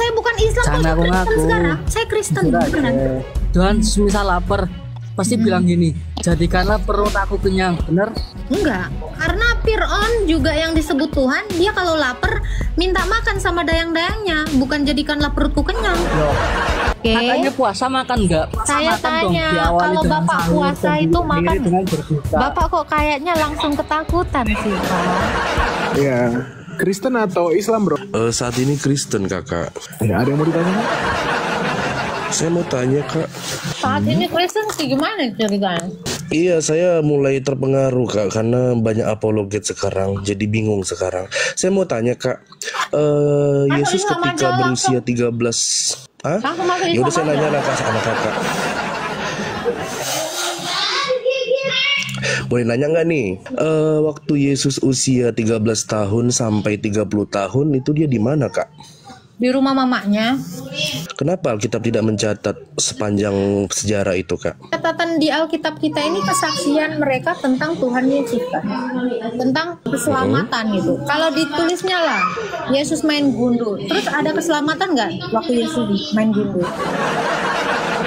saya bukan Islam, kok saya Kristen sekarang. Saya Kristen beneran. Tuhan misal lapar pasti bilang gini, jadikanlah perut aku kenyang, bener? Enggak, karena Fir'aun juga yang disebut Tuhan, dia kalau lapar minta makan sama dayang-dayangnya, bukan jadikanlah perutku kenyang. Oke. Katanya puasa makan enggak? Saya tanya, kalau Bapak puasa itu makan, Bapak kok kayaknya langsung ketakutan sih, Pak? Iya. Kristen atau Islam, bro? Saat ini Kristen, kakak. Ya, ada yang mau ditanya? Saya mau tanya, kak. Saat ini Kristen sih gimana ceritanya? Iya, saya mulai terpengaruh, kak, karena banyak apologet sekarang. Jadi bingung sekarang. Saya mau tanya, kak. Yesus ketika berusia 13. Hah? Ya udah saya nanya lah sama kakak. Boleh nanya nggak nih, waktu Yesus usia 13 tahun sampai 30 tahun itu dia di mana, Kak? Di rumah mamanya. Kenapa Alkitab tidak mencatat sepanjang sejarah itu, Kak? Catatan di Alkitab kita ini kesaksian mereka tentang Tuhan Yesus, Kak. Tentang keselamatan itu. Kalau ditulisnya lah, Yesus main gundu. Terus ada keselamatan nggak waktu Yesus main gundu?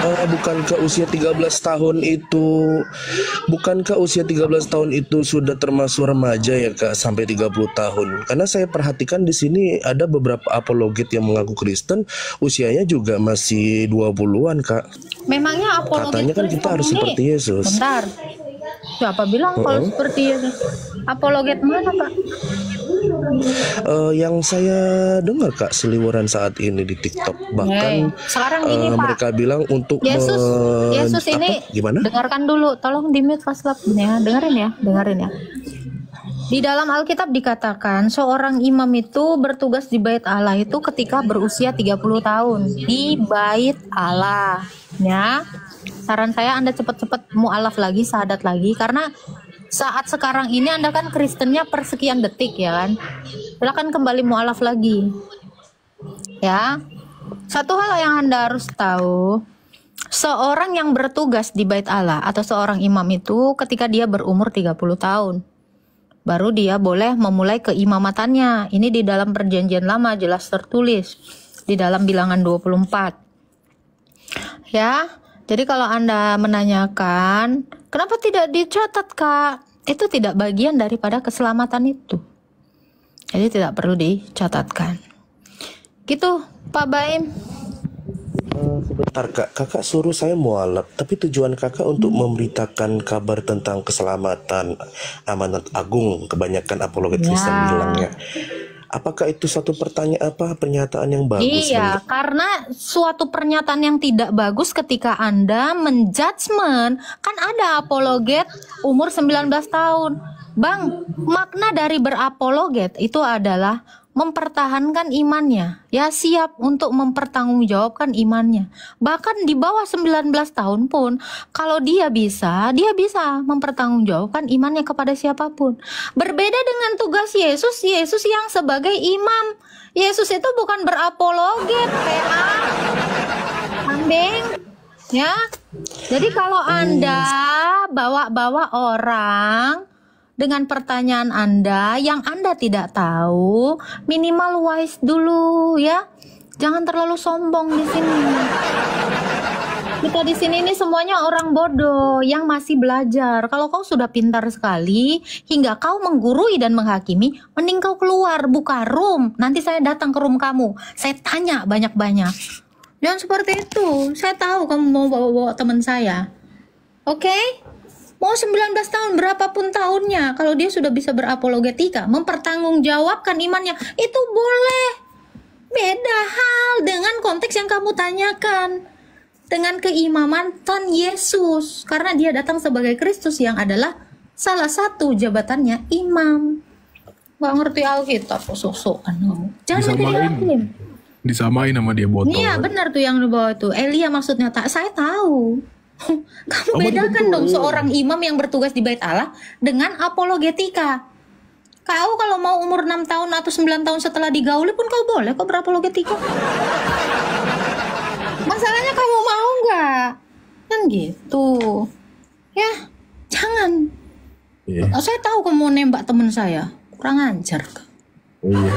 Bukankah usia 13 tahun itu sudah termasuk remaja ya, Kak, sampai 30 tahun? Karena saya perhatikan di sini ada beberapa apologet yang mengaku Kristen usianya juga masih 20-an, Kak. Memangnya apologet katanya kan kita harus seperti Yesus. Bentar. Siapa bilang kalau seperti Yesus? Apologet mana, Kak? Yang saya dengar, Kak, seliweran saat ini di TikTok, bahkan sekarang gini, Pak, mereka bilang untuk Yesus ini gimana? Dengarkan dulu, tolong di mute Faslab ya, dengerin ya. Di dalam Alkitab dikatakan seorang imam itu bertugas di bait Allah itu ketika berusia 30 tahun di bait Allah ya. Saran saya Anda cepat-cepat mu'alaf lagi, syahadat lagi, karena saat sekarang ini Anda kan Kristennya persekian detik ya kan. Silakan kembali mu'alaf lagi. Ya. Satu hal yang Anda harus tahu, seorang yang bertugas di bait Allah atau seorang imam itu ketika dia berumur 30 tahun baru dia boleh memulai keimamatannya. Ini di dalam Perjanjian Lama jelas tertulis di dalam Bilangan 24. Ya. Jadi kalau Anda menanyakan, kenapa tidak dicatat, Kak? Itu tidak bagian daripada keselamatan itu. Jadi tidak perlu dicatatkan. Gitu, Pak Baim. Sebentar, Kak. Kakak suruh saya mualaf, tapi tujuan kakak untuk memberitakan kabar tentang keselamatan amanat agung, kebanyakan apologet Kristen bilangnya. Apakah itu suatu pernyataan yang bagus? Iya, karena suatu pernyataan yang tidak bagus ketika Anda menjudgment. Kan ada apologet umur 19 tahun. Bang, makna dari berapologet itu adalah mempertahankan imannya. Ya, siap untuk mempertanggungjawabkan imannya. Bahkan di bawah 19 tahun pun, kalau dia bisa mempertanggungjawabkan imannya kepada siapapun. Berbeda dengan tugas Yesus yang sebagai imam. Yesus itu bukan berapologet, PA. Kambing. Ya. Jadi kalau Anda bawa-bawa orang dengan pertanyaan Anda yang Anda tidak tahu, minimal wise dulu ya. Jangan terlalu sombong di sini. Kita di sini ini semuanya orang bodoh yang masih belajar. Kalau kau sudah pintar sekali hingga kau menggurui dan menghakimi, mending kau keluar, buka room. Nanti saya datang ke room kamu. Saya tanya banyak-banyak. Jangan seperti itu. Saya tahu kamu mau bawa-bawa teman saya. Oke? Mau 19 tahun, berapapun tahunnya, kalau dia sudah bisa berapologetika, mempertanggungjawabkan imannya, itu boleh. Beda hal dengan konteks yang kamu tanyakan. Dengan keimaman Tuhan Yesus. Karena dia datang sebagai Kristus yang adalah salah satu jabatannya imam. Gak ngerti Alkitab, sok-sokan kamu. Jangan menjadi hakim. Disamain sama dia botol. Iya, benar tuh yang di bawah itu. Elia maksudnya, saya tahu. Kamu bedakan dong seorang imam yang bertugas di bait Allah dengan apologetika. Kau kalau mau umur 6 tahun atau 9 tahun setelah digauli pun kau boleh kok berapologetika. Masalahnya kamu mau nggak? Kan gitu. Ya, jangan. Saya tahu kamu mau nembak teman saya. Kurang ajar. Iya.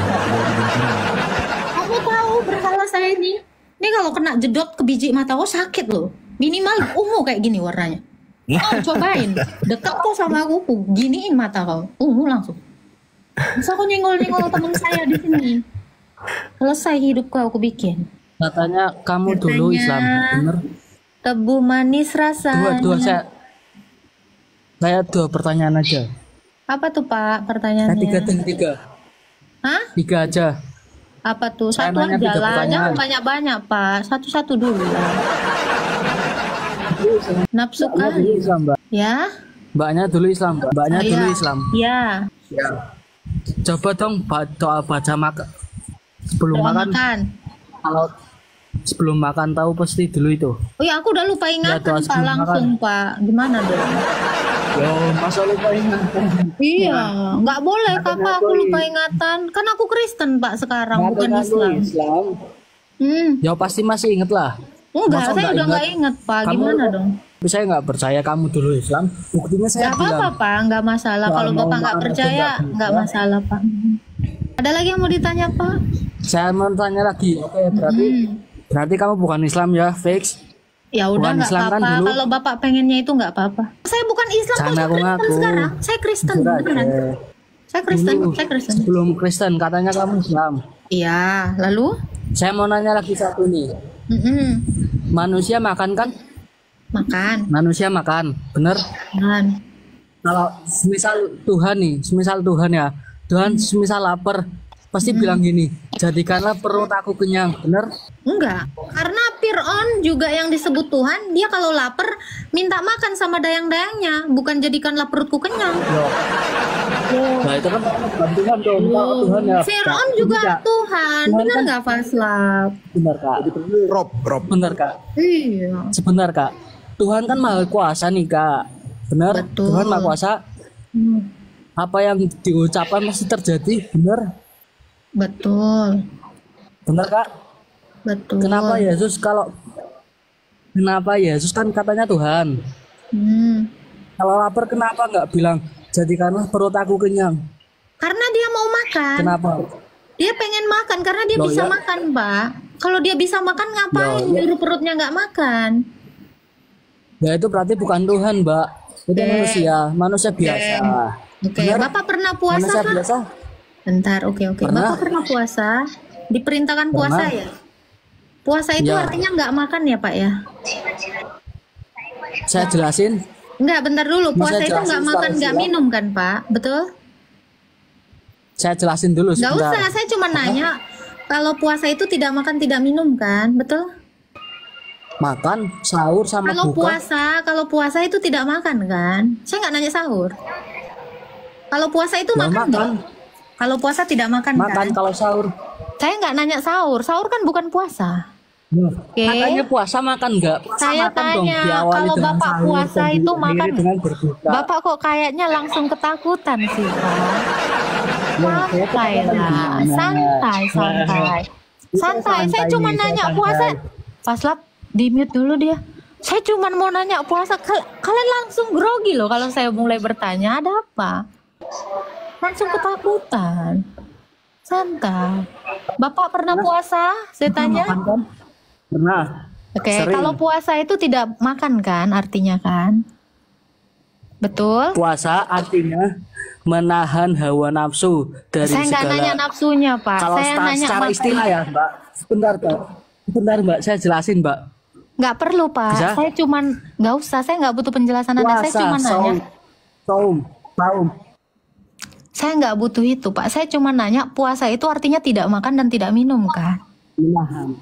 Kamu tahu berhala saya ini. Ini kalau kena jedot ke biji mata kau sakit loh. Minimal ungu kayak gini warnanya. Oh, cobain. Deket kok sama aku, giniin mata kau. Ungu langsung. Masa kau nyenggol-nyenggol temen saya di sini. Selesai hidup kau aku bikin. Katanya kamu dulu Islam, bener? Tebu manis rasanya. Dua saya dua pertanyaan aja. Apa tuh Pak pertanyaannya? Tiga. Hah? 3 aja. Apa tuh? Saya Satu nanya aja 3 lah. pertanyaan. Jangan banyak-banyak Pak. Satu-satu dulu lah. Nafsu Mbaknya dulu kali. Islam, Mbak. Ya? Mbaknya dulu Islam, Mbak. Mbaknya Iya. dulu Islam. Ya. Coba dong doa baca makan sebelum Doa makan. makan. Kalau sebelum makan tahu pasti dulu itu. Oh ya aku udah lupa ingatan doa Pak sebelum langsung Pak. Gimana dong? Yo, masa lupa ingatan. Iya, nggak boleh kakak aku lupa ingatan. Kan aku Kristen Pak sekarang, bukan Islam. Ya pasti masih inget lah. Enggak, Masa saya nggak udah nggak inget Pak. Gimana dong? Tapi saya nggak percaya kamu dulu Islam. Buktinya saya Gak apa-apa bilang. Pak, nggak masalah. Kalau Mau Bapak nggak makan percaya, atau nggak masalah Pak. Ada lagi yang mau ditanya Pak? Saya mau tanya lagi. Oke, berarti kamu bukan Islam ya, fix. Ya udah Bukan nggak Islam kan apa-apa. dulu? Kalau Bapak pengennya itu nggak apa-apa. Saya bukan Islam, kok Jangan saya Kristen ngaku-ngaku. sekarang. Saya Kristen Jujur beneran. aja. Saya Kristen, Dulu, saya Kristen. sebelum Kristen katanya kamu Islam. Iya, lalu? Saya mau nanya lagi satu nih. Mm-mm. Manusia makan kan? Makan, Manusia makan, bener? makan. Kalau semisal Tuhan nih, semisal Tuhan ya, Tuhan semisal lapar, pasti bilang gini, jadikanlah perut aku kenyang, bener? Enggak, karena Fir'aun juga yang disebut Tuhan, dia kalau lapar minta makan sama dayang-dayangnya, bukan jadikanlah perutku kenyang. Nah itu kan bantuan dong, kalau Tuhan ya. Fir'aun Nah, juga tidak. Tuhan, Tuhan benar kan- nggak Faslab? Bener kak, Rob. bener kak, Iya, sebentar kak. Tuhan kan maha kuasa nih kak, bener? Betul. Tuhan maha kuasa, Hmm, apa yang diucapkan pasti terjadi, bener? betul, Bener kak? betul. Kenapa Yesus kan katanya Tuhan? Hmm. Kalau lapar kenapa nggak bilang jadikanlah perut aku kenyang? Karena dia mau makan. Kenapa? Dia pengen makan karena dia Loh, bisa ya. makan, Pak. Kalau dia bisa makan ngapain Loh, ya. nyuruh perutnya nggak makan? Ya itu berarti bukan Tuhan, Mbak. Itu manusia biasa. Oke, Benar? Bapak pernah puasa Manusia Pak? biasa. Bentar, oke. Pernah. Bapak pernah puasa? Diperintahkan puasa Pernah. ya? Puasa itu Ya. artinya nggak makan ya, Pak ya? Saya jelasin. Enggak, bentar dulu. Puasa Masa itu jelasin nggak makan, secara nggak Islam? minum kan, Pak? Betul? Saya jelasin dulu Nggak sebentar. usah, saya cuma nanya. Kalau puasa itu tidak makan, tidak minum kan? Betul? Makan, sahur sama buka. Kalau puasa itu tidak makan kan? Saya nggak nanya sahur. Kalau puasa itu Ya, makan makan. nggak? Kalau puasa tidak makan, Makan kan? kalau sahur. Saya nggak nanya sahur. Sahur kan bukan puasa. Oke. Katanya puasa makan nggak? Puasa Saya makan dong. tanya, Diawali kalau dengan Bapak sahur puasa dan itu diakhiri makan. dengan berbuka. Bapak kok kayaknya langsung ketakutan sih, Pak. Santai lah, santai. Saya cuma nanya puasa. Faslab, di mute dulu dia. Saya cuma mau nanya puasa. Kalian langsung grogi loh kalau saya mulai bertanya. Ada apa? Langsung ketakutan. Santai. Bapak pernah puasa? Saya tanya. Makan kan? Pernah. Oke, Sering. kalau puasa itu tidak makan kan artinya kan? Betul? Puasa artinya menahan hawa nafsu dari Saya nggak segala. nanya nafsunya, Pak. Kalau Saya nanya secara makan. istilah ya, Mbak. Sebentar, Mbak. Saya jelasin, Mbak. Nggak perlu, Pak. Bisa? Saya cuman nggak usah. Saya nggak butuh penjelasan Anda. Saya cuma nanya. saum. Saya nggak butuh itu, Pak. Saya cuma nanya puasa itu artinya tidak makan dan tidak minum kan? Menahan.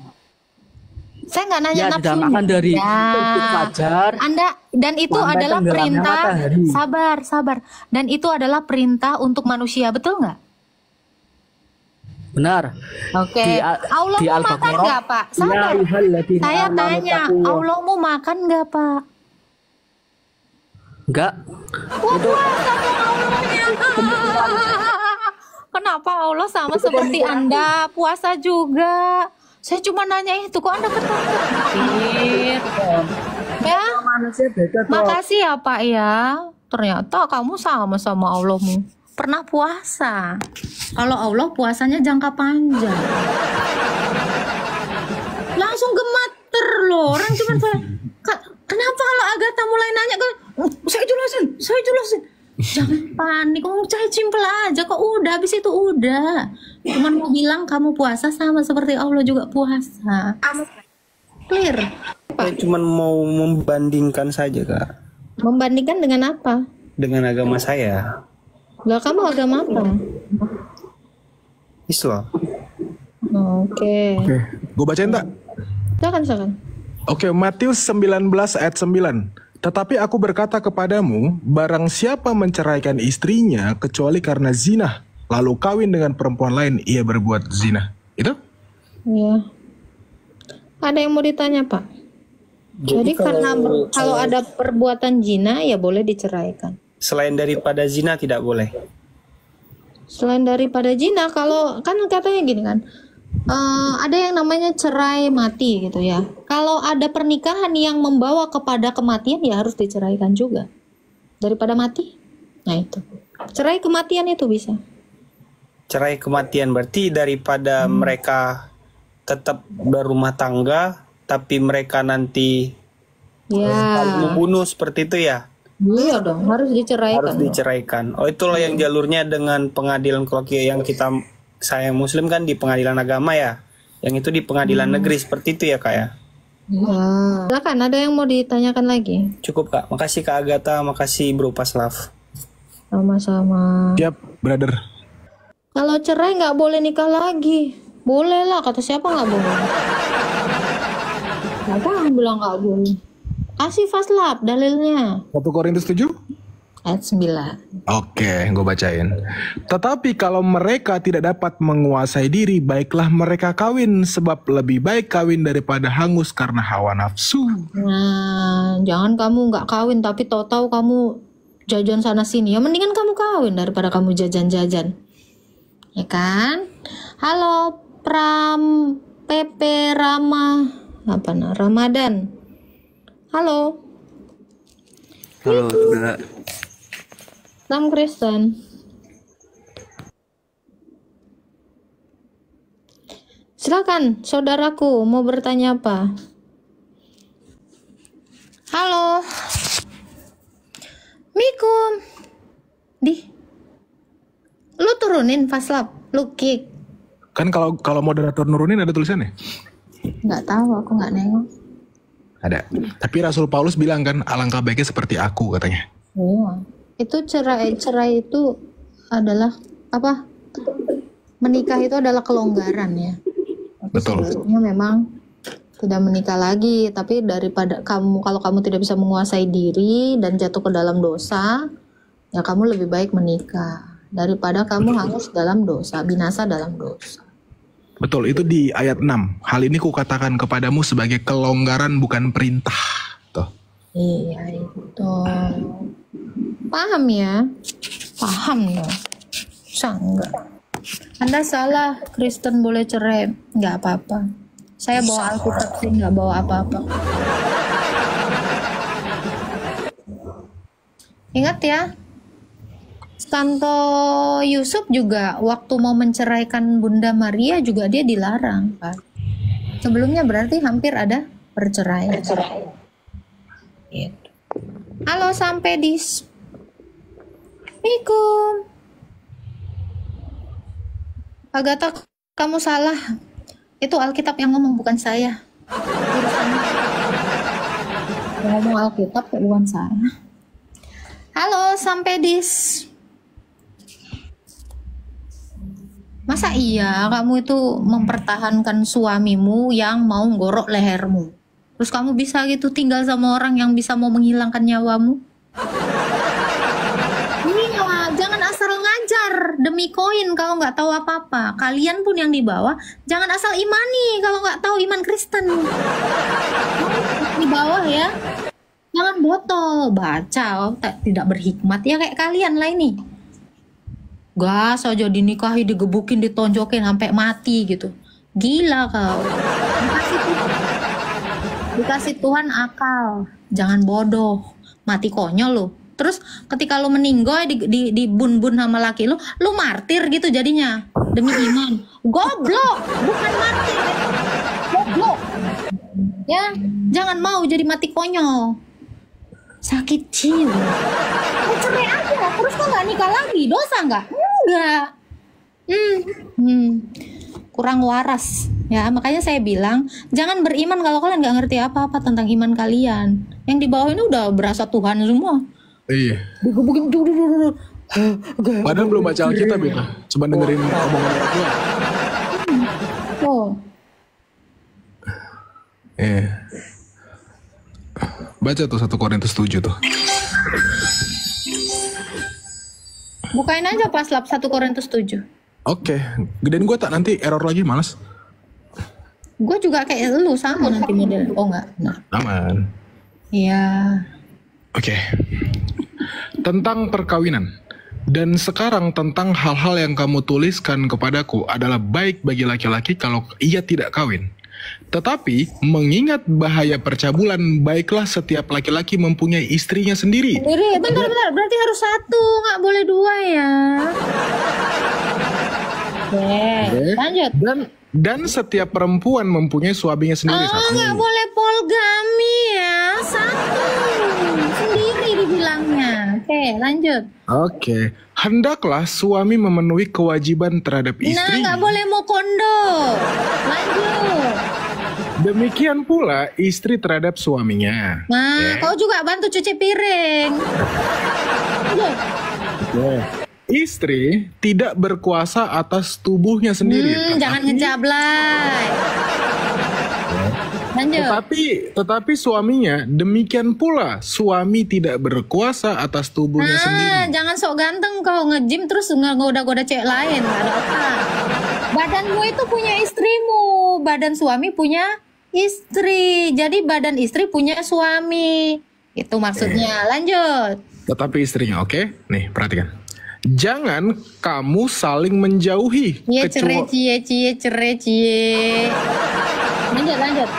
Saya nggak nanya Ya, nafsunya. tidak makan dari Ya. terbit fajar. Anda dan itu Sampai adalah tenggelamnya perintah. matahari. Sabar. Dan itu adalah perintah untuk manusia, betul nggak? Benar. Oke. Di Allah mau makan Al-Baqarah, nggak, Pak? ya Sabar. ayyuhalladzina Saya amanu tanya, taqullah. Allah mau makan nggak, Pak? Enggak. Wah, puasa dong Allahnya. Kenapa Allah sama seperti Anda puasa juga? Saya cuma nanya itu, kok Anda ketakutan? Ya, Manusia beda kok. makasih ya Pak ya. Ternyata kamu sama Allahmu. Pernah puasa. Kalau Allah puasanya jangka panjang. itu udah. Cuman mau bilang kamu puasa sama seperti Allah juga puasa. Clear. Saya cuma mau membandingkan saja, Kak. Membandingkan dengan apa? Dengan agama saya. Lah kamu agama apa? Islam. Oke. Oke, gue bacain tak? Silakan. Oke, Matius 19 ayat 9. Tetapi aku berkata kepadamu, barang siapa menceraikan istrinya kecuali karena zina, lalu kawin dengan perempuan lain, ia berbuat zina. Itu? Iya. Ada yang mau ditanya, Pak? Jadi karena kalau ada perbuatan zina ya boleh diceraikan. Selain daripada zina tidak boleh. Selain daripada zina, kalau kan katanya gini kan, ada yang namanya cerai mati gitu ya. Kalau ada pernikahan yang membawa kepada kematian ya harus diceraikan juga. Daripada mati, nah itu. Cerai kematian itu bisa. Cerai kematian berarti daripada mereka tetap berumah tangga, tapi mereka nanti Ya, membunuh seperti itu ya. iya dong, harus diceraikan. Harus diceraikan. Oh, itulah yang jalurnya dengan pengadilan kalau yang saya Muslim kan di pengadilan agama ya. Yang itu di pengadilan negeri seperti itu ya, Kak ya. Ya. Silakan, ada yang mau ditanyakan lagi? Cukup, Kak. Makasih Kak Agatha, makasih Bro Paslav. Sama-sama. Siap, brother. Kalau cerai nggak boleh nikah lagi. Boleh lah, kata siapa nggak boleh? Siapa yang bilang nggak boleh? Kasih Faslab dalilnya. 1 Korintus 7? Ayat 9. Oke, gue bacain. Tetapi kalau mereka tidak dapat menguasai diri, baiklah mereka kawin, sebab lebih baik kawin daripada hangus karena hawa nafsu. Nah, jangan kamu nggak kawin tapi tahu-tahu kamu jajan sana sini. Ya mendingan kamu kawin daripada kamu jajan-jajan. Ya kan? Halo Pram Pepe Rama Ramadan. Halo. Halo, Kak. Salam Kristen. Silakan, saudaraku, mau bertanya apa? Halo. Mikum. Lu turunin Faslab, lu kick. Kan kalau moderator nurunin ada tulisannya? Nggak tahu, aku nggak nengok. Ada. Tapi Rasul Paulus bilang kan, alangkah baiknya seperti aku katanya. Iya. Itu cerai itu adalah apa? Menikah itu adalah kelonggaran ya. Tapi Betul. sebenarnya memang tidak menikah lagi, tapi daripada kalau kamu tidak bisa menguasai diri dan jatuh ke dalam dosa, ya kamu lebih baik menikah daripada kamu hangus dalam dosa, binasa dalam dosa. Betul, itu di ayat 6. Hal ini kukatakan kepadamu sebagai kelonggaran bukan perintah. Tuh. Iya itu. Paham ya? Paham dong. Enggak. Anda salah, Kristen boleh cerai, nggak apa-apa. Saya bawa Alkitab sih, nggak bawa apa-apa. Ingat ya, Santo Yusuf juga waktu mau menceraikan Bunda Maria juga dia dilarang, Pak. Sebelumnya berarti hampir ada perceraian. Gitu. Halo sampai di Assalamualaikum. Agatha, kamu salah. Itu Alkitab yang ngomong, bukan saya. Yang ngomong Alkitab bukan saya. Halo sampai di Masa iya kamu itu mempertahankan suamimu yang mau gorok lehermu? Terus kamu bisa gitu tinggal sama orang yang bisa mau menghilangkan nyawamu? Iya, jangan asal ngajar demi koin kalau nggak tahu apa-apa. Kalian pun yang di bawah, jangan asal imani kalau nggak tahu iman Kristen. Di bawah ya, jangan botol, baca, tidak berhikmat ya kayak kalian lah ini. Gas aja dinikahi, digebukin, ditonjokin sampai mati gitu. Gila kau. Dikasih Tuhan akal, jangan bodoh, mati konyol lo. Terus ketika lo meninggal di bun-bun sama laki lo martir gitu jadinya demi iman. Goblok, bukan martir. Goblok. Ya, jangan mau jadi mati konyol. Sakit jiwa. Cerai aja, terus kok nggak nikah lagi? Dosa nggak? Enggak. Kurang waras ya, makanya saya bilang jangan beriman kalau kalian nggak ngerti apa-apa tentang iman kalian. Yang di bawah ini udah berasa Tuhan semua. Iya. Digebukin Padahal belum baca Alkitab ya. Coba dengerin omongan orang tua. Oh, Baca tuh 1 Korintus 7 tuh. bukain aja pas lab 1 Korintus 7. Oke, gedein gue tak nanti error lagi, males. Gue juga kayak lu sama nanti model. Oh enggak. Nah. Aman. Iya. Oke. Tentang perkawinan. Dan sekarang tentang hal-hal yang kamu tuliskan kepadaku adalah baik bagi laki-laki kalau ia tidak kawin. Tetapi mengingat bahaya percabulan, baiklah setiap laki-laki mempunyai istrinya sendiri. Bentar, berarti harus 1, nggak boleh 2 ya. Oke, lanjut. Dan setiap perempuan mempunyai suaminya sendiri. Oh, nggak boleh poligami ya. 1 sendiri dibilangnya. Oke, lanjut. Oke, hendaklah suami memenuhi kewajiban terhadap Nah, istri. nggak boleh mau kondo. Lanjut. Demikian pula istri terhadap suaminya. Nah, kau juga bantu cuci piring. Lanjut. Istri tidak berkuasa atas tubuhnya sendiri. Jangan ngejablay. Lanjut. Tetapi suaminya demikian pula suami tidak berkuasa atas tubuhnya sendiri. Jangan sok ganteng kau nge-gym terus ngegoda-goda cewek lain. Gak ada apa. Badanmu itu punya istrimu, badan suami punya istri. Jadi badan istri punya suami. Itu maksudnya. Lanjut. Tetapi istrinya, oke? Nih, perhatikan. Jangan kamu saling menjauhi. Cie. Lanjut.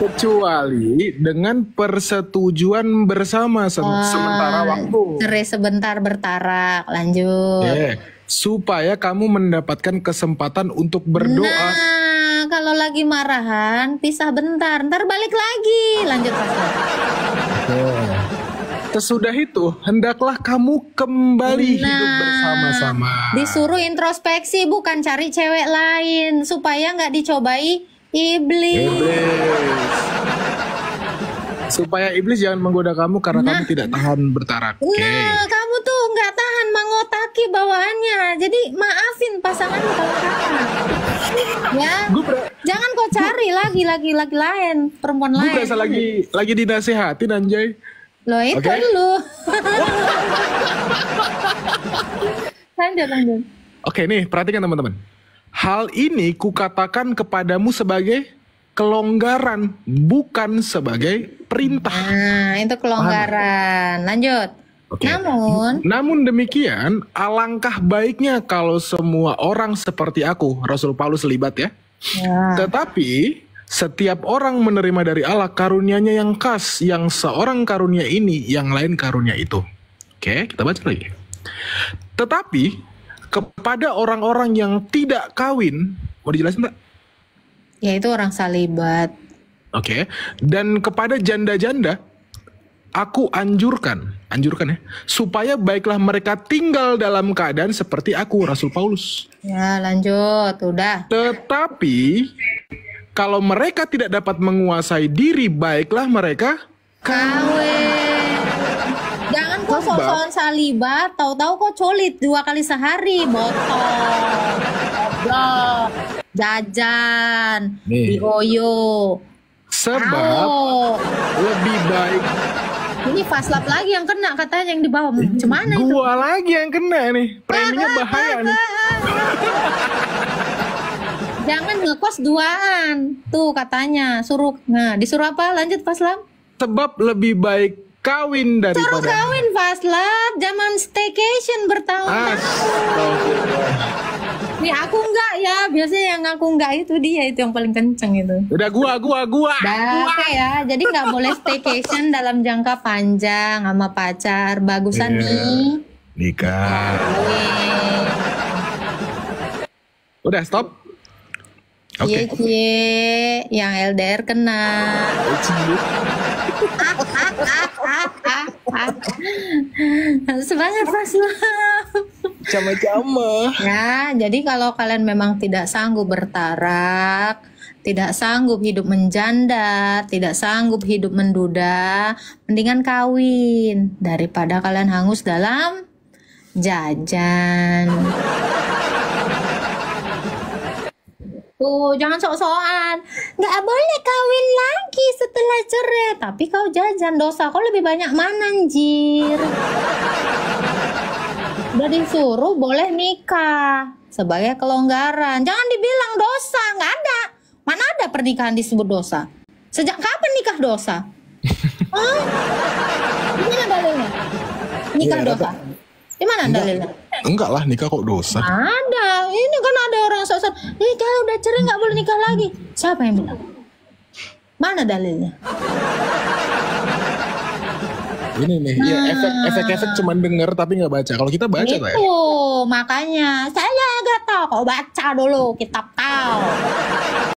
Kecuali dengan persetujuan bersama sementara waktu. Cerai sebentar bertarak. Lanjut. Supaya kamu mendapatkan kesempatan untuk berdoa. Nah, kalau lagi marahan, pisah bentar. Ntar balik lagi. Lanjut, Pastor. Sesudah itu, hendaklah kamu kembali hidup bersama-sama. Disuruh introspeksi, bukan cari cewek lain. Supaya nggak dicobai iblis. Supaya iblis jangan menggoda kamu karena kamu tidak tahan bertarak. Nah, kamu tuh nggak tahan mengotaki bawaannya. Jadi maafin pasanganmu kalau salah. Ya, jangan kau cari lagi lain, perempuan lain. Gue berasa lagi dinasehatin anjay. Loh itu lu. Lanjut. Oke nih, perhatikan teman-teman. Hal ini kukatakan kepadamu sebagai kelonggaran, bukan sebagai perintah. Nah, itu kelonggaran. Lanjut. Namun demikian, alangkah baiknya kalau semua orang seperti aku, Rasul Paulus libat ya. Tetapi setiap orang menerima dari Allah karunia-Nya yang khas, yang seorang karunia ini, yang lain karunia itu. Oke, kita baca lagi. Tetapi kepada orang-orang yang tidak kawin, mau dijelasin tak? Yaitu orang salibat. Oke, dan kepada janda-janda, aku anjurkan ya, supaya baiklah mereka tinggal dalam keadaan seperti aku, Rasul Paulus. Ya, lanjut, udah. Tetapi kalau mereka tidak dapat menguasai diri, baiklah mereka kawin. Jangan kok sok-sokan salibat, tahu-tahu kok colit 2 kali sehari, botol, jajan, dioyo. Sebab lebih baik. Ini faslap lagi yang kena katanya yang di bawah. Cemana itu? Gua lagi yang kena nih. Preminya bahaya nih. Jangan ngekos 2-an. Tuh katanya suruh. Nah, disuruh apa? Lanjut Faslam. Sebab lebih baik kawin daripada. Suruh kawin Faslam. Zaman staycation bertahun-tahun. Nih aku enggak ya. Biasanya yang aku enggak itu dia itu yang paling kenceng itu. Udah gua. Oke ya. Jadi nggak boleh staycation dalam jangka panjang sama pacar. Bagusan nih. Nikah. Udah stop. Cie, yang LDR kena. Semangat Faslam. Cama-cama. Ya, jadi kalau kalian memang tidak sanggup bertarak, tidak sanggup hidup menjanda, tidak sanggup hidup menduda, mendingan kawin daripada kalian hangus dalam jajan. Tuh, jangan sok-sokan. Nggak boleh kawin lagi setelah cerai. Tapi kau jajan, dosa kau lebih banyak mana, anjir? Udah disuruh boleh nikah sebagai kelonggaran. Jangan dibilang dosa, nggak ada. Mana ada pernikahan disebut dosa? Sejak kapan nikah dosa? Hah? Gimana dalilnya? Nikah Iya, dosa? Gimana dalilnya? Enggak lah, nikah kok dosa. Ada, ini kan ada orang sok-sok. Kalau udah cerai nggak boleh nikah lagi. Siapa yang bilang? Mana dalilnya? Ini nih, ya efek-efek cuman denger tapi nggak baca. Kalau kita baca lah ya. Itu makanya saya agak tahu. Kau baca dulu kitab kau.